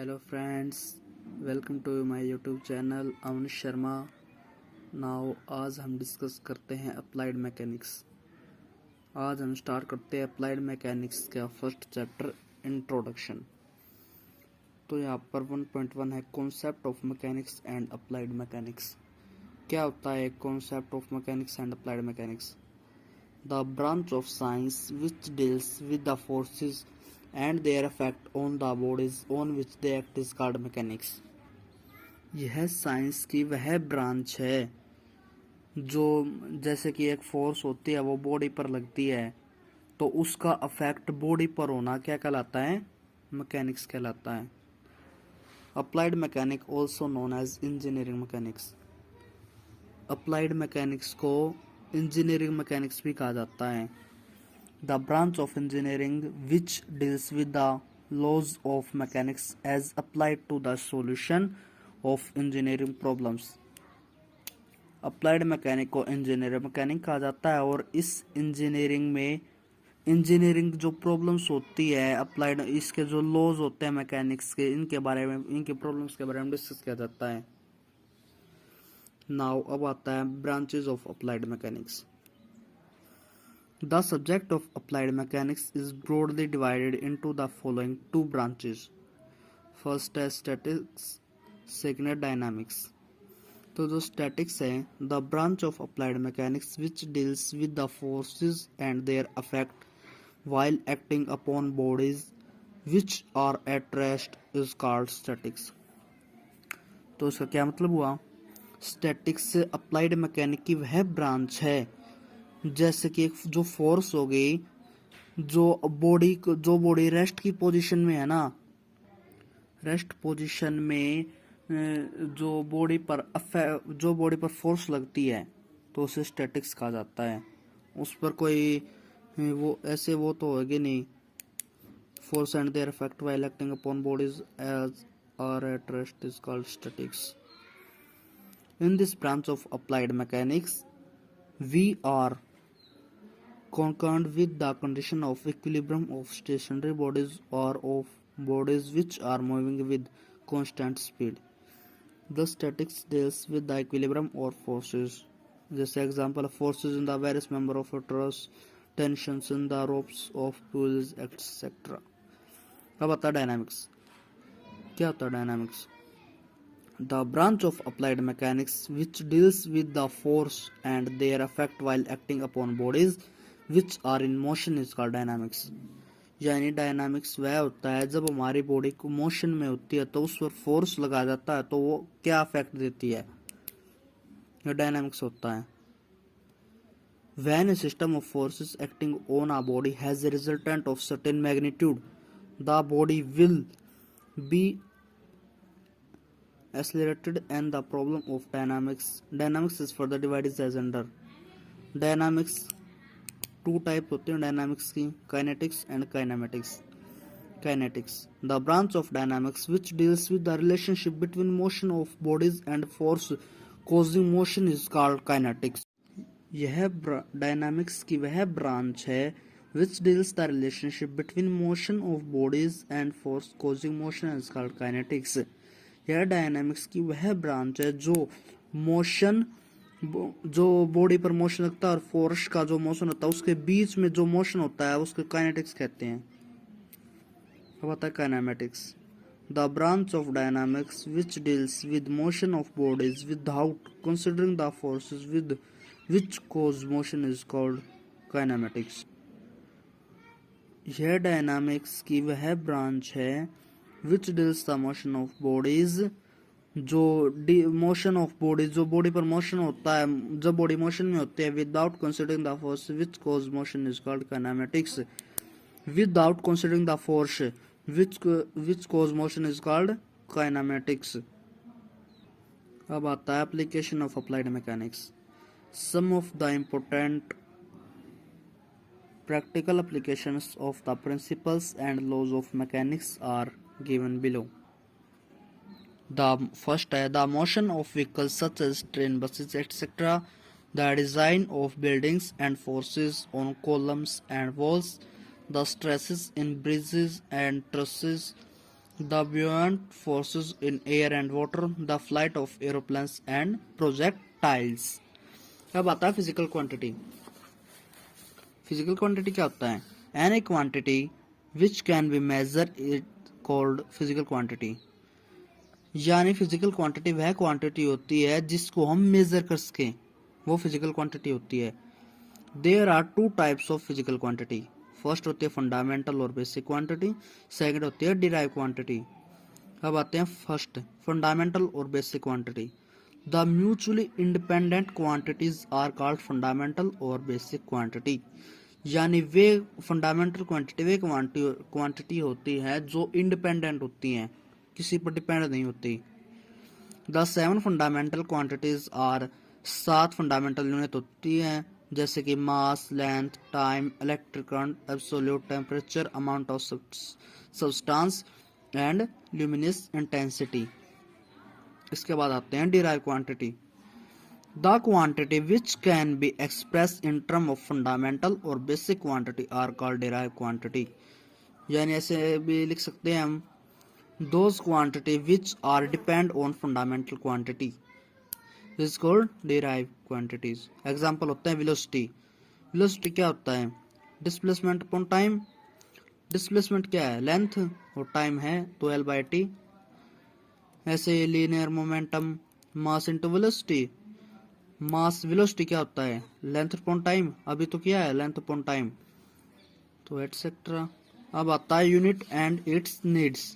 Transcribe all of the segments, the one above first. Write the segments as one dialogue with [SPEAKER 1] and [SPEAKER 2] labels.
[SPEAKER 1] Hello friends, welcome to my YouTube channel Avnish Sharma. Now आज हम discuss करते हैं अप्लाइड मैकेनिक्स। आज हम स्टार्ट करते हैं अप्लाइड मैकेनिक्स का फर्स्ट चैप्टर इंट्रोडक्शन। तो यहाँ पर 1.1 है concept of mechanics and applied mechanics. क्या होता है concept of mechanics and applied mechanics? The branch of science which deals with the forces and their effect on the bodies on which they act is called mechanics। यह science की वह branch है जो जैसे कि एक फोर्स होती है वो बॉडी पर लगती है तो उसका अफेक्ट बॉडी पर होना क्या कहलाता है? मैकेनिक्स कहलाता है। Applied mechanic also known as engineering mechanics. Applied mechanics को इंजीनियरिंग मैकेनिक्स भी कहा जाता है। The branch of engineering which deals with the laws of mechanics as applied to the solution of engineering problems। Applied mechanic को engineering mechanic कहा जाता है और इस इंजीनियरिंग में इंजीनियरिंग जो प्रॉब्लम्स होती है अप्लाइड इसके जो लॉज होते हैं मैकेनिक्स के इनके बारे में इनके प्रॉब्लम्स के बारे में डिस्कस किया जाता है। नाउ अब आता है branches of applied mechanics. The subject of applied mechanics is broadly divided into the following two branches. First है statics, second है dynamics। तो जो statics है the branch of applied mechanics which deals with the forces and their effect while acting upon bodies which are at rest is called statics। तो इसका क्या मतलब हुआ? statics से applied mechanics की वह ब्रांच है जैसे कि एक जो फोर्स हो गई जो बॉडी रेस्ट की पोजीशन में है ना, रेस्ट पोजीशन में जो बॉडी पर फोर्स लगती है तो उसे स्टैटिक्स कहा जाता है। उस पर कोई वो तो होगी नहीं। Force and their effect while acting upon bodies as are at rest is called statics. In this branch of applied mechanics we are concerned with the condition of equilibrium of stationary bodies or of bodies which are moving with constant speed। The statics deals with the equilibrium or forces। जैसे example forces in the various member of a truss, tensions in the ropes of pulleys etc। अब आता है dynamics। क्या होता है dynamics? The branch of applied mechanics which deals with the force and their effect while acting upon bodies which are in motion is called dynamics। यानी dynamics वह होता है जब हमारी बॉडी को मोशन में होती है तो उस पर फोर्स लगा जाता है तो वो क्या इफेक्ट देती है, यह डायनामिक्स होता है। When a system of forces acting on a body has a resultant of certain magnitude the body will be accelerated and the problem of dynamics is further divided as under। Dynamics two type होते हैं dynamics की, kinetics and kinematics. Kinetics the branch of dynamics which deals with the relationship between motion of bodies and force causing motion is called kinetics. यह dynamics की वह branch है which deals the relationship between motion of bodies and force causing motion is called kinetics. यह dynamics की वह branch है जो body पर मोशन लगता है और फोर्स का जो मोशन होता है उसके बीच में जो मोशन होता है उसके काइनेटिक्स कहते हैं। अब आता है kinematics. The branch of dynamics which deals with motion of bodies without considering the forces with which cause motion is called kinematics. यह डायनामिक्स की वह ब्रांच है which deals the motion of bodies जो मोशन ऑफ बॉडी जो body पर motion होता है जब बॉडी मोशन में होती है without considering the force which cause motion is called kinematics. Without considering the force which cause motion is called kinematics. अब आता है application of applied mechanics. Some of the important practical applications of the principles and laws of mechanics are given below। The first है the motion of vehicles such as train, buses etc. The design of buildings and forces on columns and walls, the stresses in bridges and trusses, the buoyant forces in air and water, the flight of aeroplanes and projectiles. अब आता है physical quantity. Physical quantity क्या होता है? Any quantity which can B measure it called physical quantity. यानी physical quantity वह quantity होती है जिसको हम मेजर कर सकें, वो फिजिकल क्वांटिटी होती है। There are two types of physical quantity. First होती है फंडामेंटल और बेसिक क्वांटिटी, सेकंड होती है डिराइव क्वांटिटी। अब आते हैं फर्स्ट, फंडामेंटल और basic quantity. The mutually independent quantities are called fundamental और बेसिक क्वांटिटी। यानी वे फंडामेंटल क्वांटिटी वे क्वांटिटी होती है जो इंडिपेंडेंट होती हैं, किसी पर डिपेंड नहीं होती। The seven fundamental quantities are, 7 fundamental unit होती हैं, जैसे कि mass, length, time, electric current, absolute temperature, amount of substance and luminous intensity. इसके बाद आते हैं derive quantity. The quantity which can be express in term of fundamental और basic quantity are called derive quantity. यानी ऐसे भी लिख सकते हैं हम, those quantity which are depend on fundamental quantity is called derived quantities. Example होते हैं velocity। velocity क्या होता है? Displacement upon time. डिस्प्लेसमेंट क्या है? लेंथ, और टाइम है 12/t। ऐसे linear momentum, mass into velocity. Mass velocity क्या होता है? Length upon time. अभी तो क्या है? लेंथ अपॉन टाइम, तो एटसेट्रा। अब आता है unit and its needs.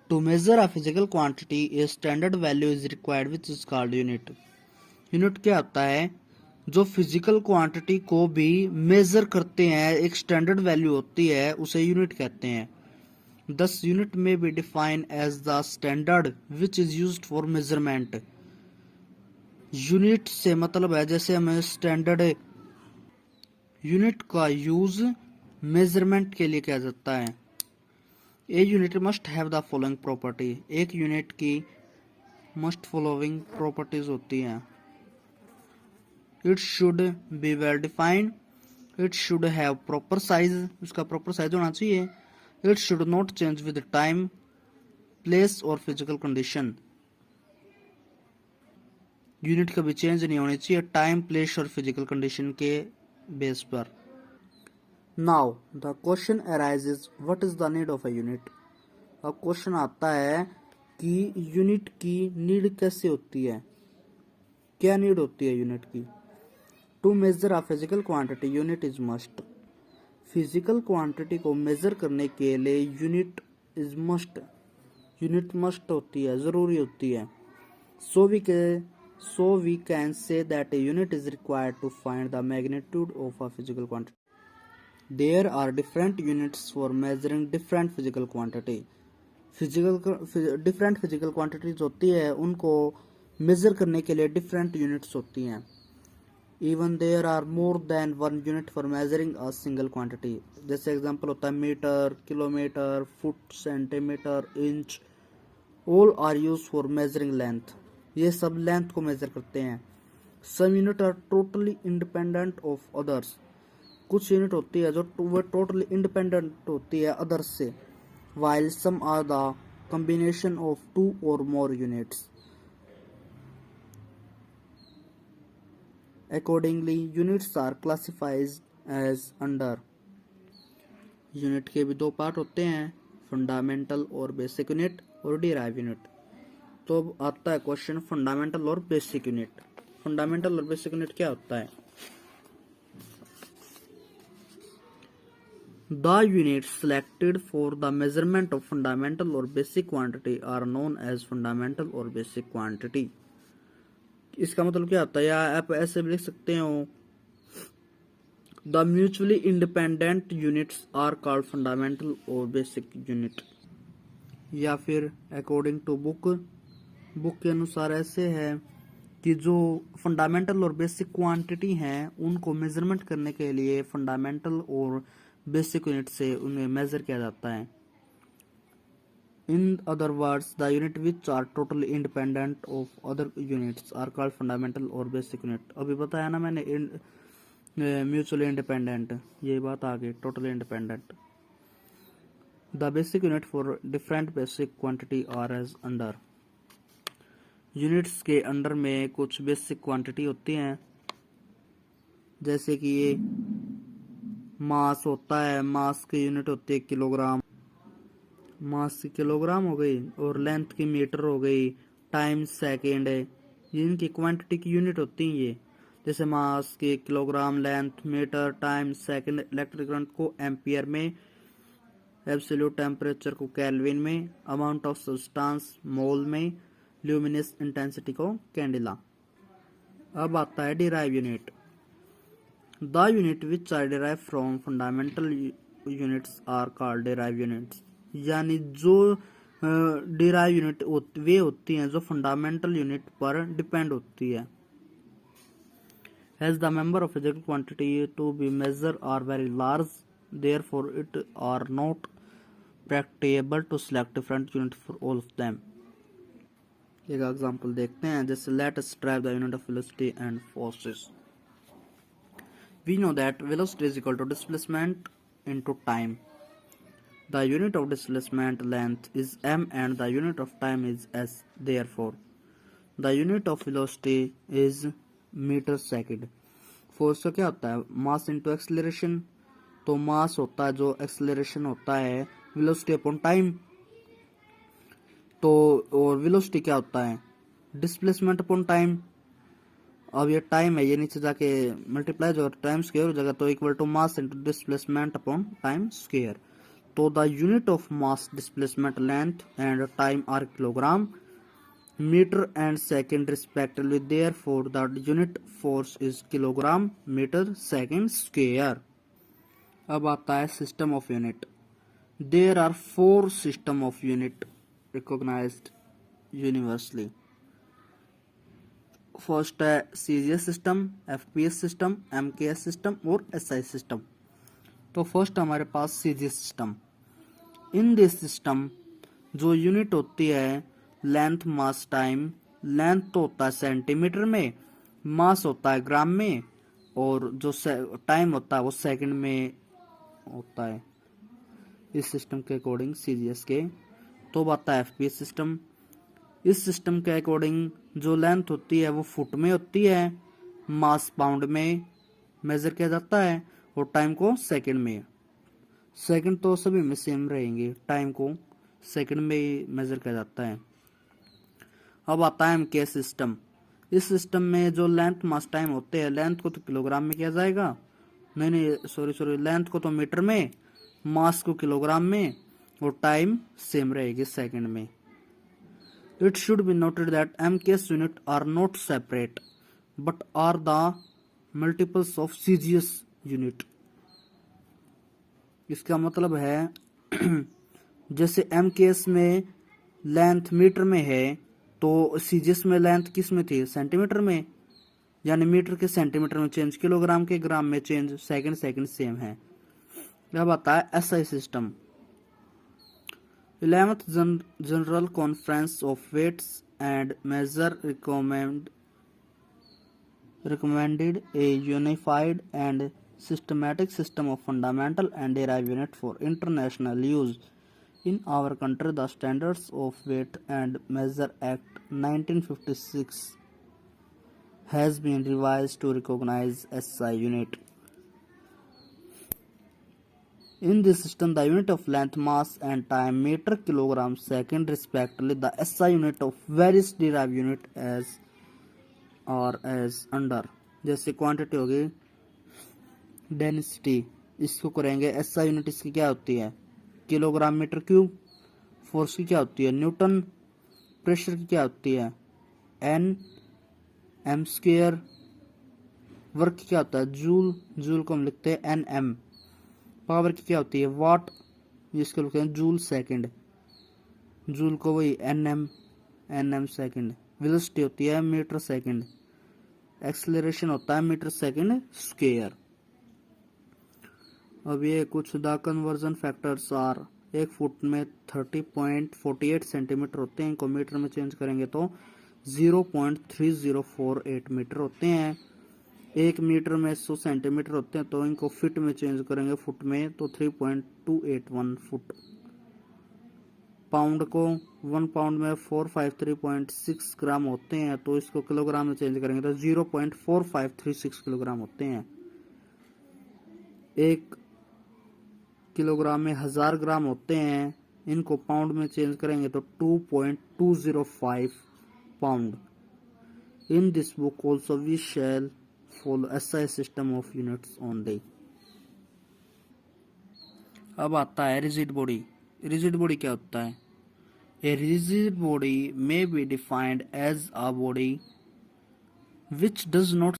[SPEAKER 1] To measure a physical quantity, a standard value is required which is called unit. Unit क्या होता है? जो फिजिकल क्वांटिटी को भी मेजर करते हैं, एक स्टैंडर्ड वैल्यू होती है, उसे यूनिट कहते हैं। Thus unit may be defined as the standard which is used for measurement. Unit से मतलब है जैसे हमें स्टैंडर्ड यूनिट का यूज मेजरमेंट के लिए किया जाता है। A unit must have the following property. एक यूनिट की मस्ट फॉलोइंग प्रॉपर्टीज होती हैं। It should be well defined, it should have proper size, उसका प्रॉपर साइज होना चाहिए। It should not change with time, place और फिजिकल कंडीशन। यूनिट कभी change नहीं होनी चाहिए टाइम, प्लेस और फिजिकल कंडीशन के बेस पर। Now the question arises, what is the need of a unit. अब क्वेश्चन आता है कि यूनिट की नीड कैसे होती है, क्या नीड होती है यूनिट की। To measure a physical quantity unit is must. Physical quantity को मेजर करने के लिए unit is must, unit must होती है, जरूरी होती है। So we can say that a unit is required to find the magnitude of a physical quantity. There are different units for measuring different physical quantity. Different physical quantities होती है, उनको major करने के लिए डिफरेंट यूनिट्स होती हैं। Even there are more than one unit for measuring a single quantity. जैसे example होता है metre, kilometre, foot, centimetre, inch. All are use for measuring length. ये सब लेंथ को मेजर करते हैं। Some unit are totally independent of others. कुछ unit होती है जो वो टोटली इंडिपेंडेंट होती है अदर्स से, while some are the combination of 2 or more units. Accordingly, units are classified as under. Unit के भी दो पार्ट होते हैं, फंडामेंटल और बेसिक यूनिट और डिराइव यूनिट। तो अब आता है क्वेश्चन फंडामेंटल और बेसिक यूनिट। फंडामेंटल और बेसिक यूनिट क्या होता है? The units selected for the measurement of fundamental or basic quantity are known as fundamental or basic quantity. इसका मतलब क्या होता है, या आप ऐसे भी लिख सकते हो, The mutually independent units are called fundamental or basic unit. या फिर according to बुक के अनुसार ऐसे है कि जो फंडामेंटल और बेसिक क्वांटिटी हैं उनको मेजरमेंट करने के लिए फंडामेंटल और बेसिक यूनिट से उन्हें मेजर किया जाता है। In other words the unit which are totally independent of other units are called fundamental और बेसिक यूनिट। अभी बताया ना मैंने, म्यूचुअली इंडिपेंडेंट, ये बात आ गई, totally independent. The basic unit for different basic quantity are as under. Units के अंडर में कुछ बेसिक क्वांटिटी होती हैं, जैसे कि ये मास होता है, मास की यूनिट होती है किलोग्राम, मास की किलोग्राम हो गई, और लेंथ की मीटर हो गई, टाइम सेकेंड है, इनकी क्वांटिटी की यूनिट होती हैं ये। जैसे मास के kilogram, length metre, time second, electric current को एम्पियर में, एब्सोल्यूट टेम्परेचर को केल्विन में, अमाउंट ऑफ सब्सटेंस मोल में, ल्यूमिनस इंटेंसिटी को कैंडेला। अब आता है derive unit. The unit which are derive from fundamental units are called derive units. यानी जो डिराइव यूनिट वे होती हैं जो फंडामेंटल यूनिट पर डिपेंड होती है। As the member of physical quantity to be measured are very large, therefore it are not practicable to select different units for all of them. एक example देखते हैं, जैसे let us describe the unit of velocity and forces. We know that velocity is equal to displacement into time. The unit of displacement length is m and the unit of time is s. Therefore, the unit of velocity is metre second. Force का क्या होता है, mass into acceleration. तो मास होता है जो acceleration होता है वेलोसिटी अपॉन टाइम। तो और वेलोसिटी क्या होता है, डिस्प्लेसमेंट अपॉन टाइम। अब ये टाइम है, ये नीचे जाके मल्टीप्लाई जो टाइम स्क्वायर हो जाएगा, तो equal to mass into displacement upon time square. तो the unit of mass, displacement, length and time are kilogram, meter and second respectively. Therefore, the unit force is kilogram meter second square. अब आता है system of unit. There are 4 system of unit recognized universally. First है CGS system, FPS system, MKS system और SI system. तो first हमारे पास CGS system. In this system जो unit होती है लेंथ, मास, टाइम। लेंथ तो होता है सेंटीमीटर में, मास होता है ग्राम में, और जो टाइम होता है वो सेकंड में होता है इस सिस्टम के अकॉर्डिंग CGS के। तो आता है FPS सिस्टम। इस सिस्टम के अकॉर्डिंग जो लेंथ होती है वो फुट में होती है, मास पाउंड में मेजर किया जाता है, और टाइम को सेकंड में। सेकंड तो सभी में सेम रहेंगे, टाइम को सेकंड में मेजर किया जाता है। अब आता है MKS सिस्टम। इस सिस्टम में जो लेंथ, मास, टाइम होते हैं, लेंथ को तो किलोग्राम में किया जाएगा, नहीं सॉरी, लेंथ को तो मीटर में, मास को किलोग्राम में, और टाइम सेम रहेगी सेकंड में। It should be noted that MKS unit are not separate but are the multiples of CGS unit. इसका मतलब है जैसे MKS में लेंथ मीटर में है, तो CGS में लेंथ किस में थी, सेंटीमीटर में। यानी मीटर के सेंटीमीटर में चेंज, किलोग्राम के ग्राम में चेंज, सेकंड सेम है। अब आता है SI system. 11th general conference of weights and measure recommended a unified and systematic system of fundamental and derived unit for international use. In our country, the Standards of Weight and Measure Act 1956 has been revised to recognize SI unit. In this system, the unit of length, mass and time, meter, kilogram, second respectively. The SI unit of various derived unit as और as under. जैसे quantity होगी density, इसको करेंगे SI unit. इसकी क्या होती है, kilogram metre cube. Force की क्या होती है, न्यूटन। प्रेशर की क्या होती है, N m²। वर्क की क्या होता है, जूल। जूल को हम लिखते हैं Nm। पावर की क्या होती है, वाट, जिसको लिखते हैं जूल सेकंड। जूल को वही Nm सेकंड। वेलोसिटी होती है मीटर सेकंड। एक्सेलरेशन होता है मीटर सेकंड स्क्वायर। अब ये कुछ द कन्वर्जन फैक्टर्स आर। एक फुट में 30.48 सेंटीमीटर होते हैं, इनको मीटर में चेंज करेंगे तो 0.3048 मीटर होते हैं। एक मीटर में 100 सेंटीमीटर होते हैं, तो इनको फीट में चेंज करेंगे फुट में तो 3.281 फुट पाउंड को 1 पाउंड में 453.6 ग्राम होते हैं, तो इसको किलोग्राम में चेंज करेंगे तो 0.4536 किलोग्राम होते हैं। 1 किलोग्राम में 1000 ग्राम होते हैं, इनको पाउंड में चेंज करेंगे तो 2.205 pound. In this book also we shall follow SI system of units only. अब आता है रिजिड बॉडी। रिजिड बॉडी क्या होता है? A rigid body may be defined as a body which does not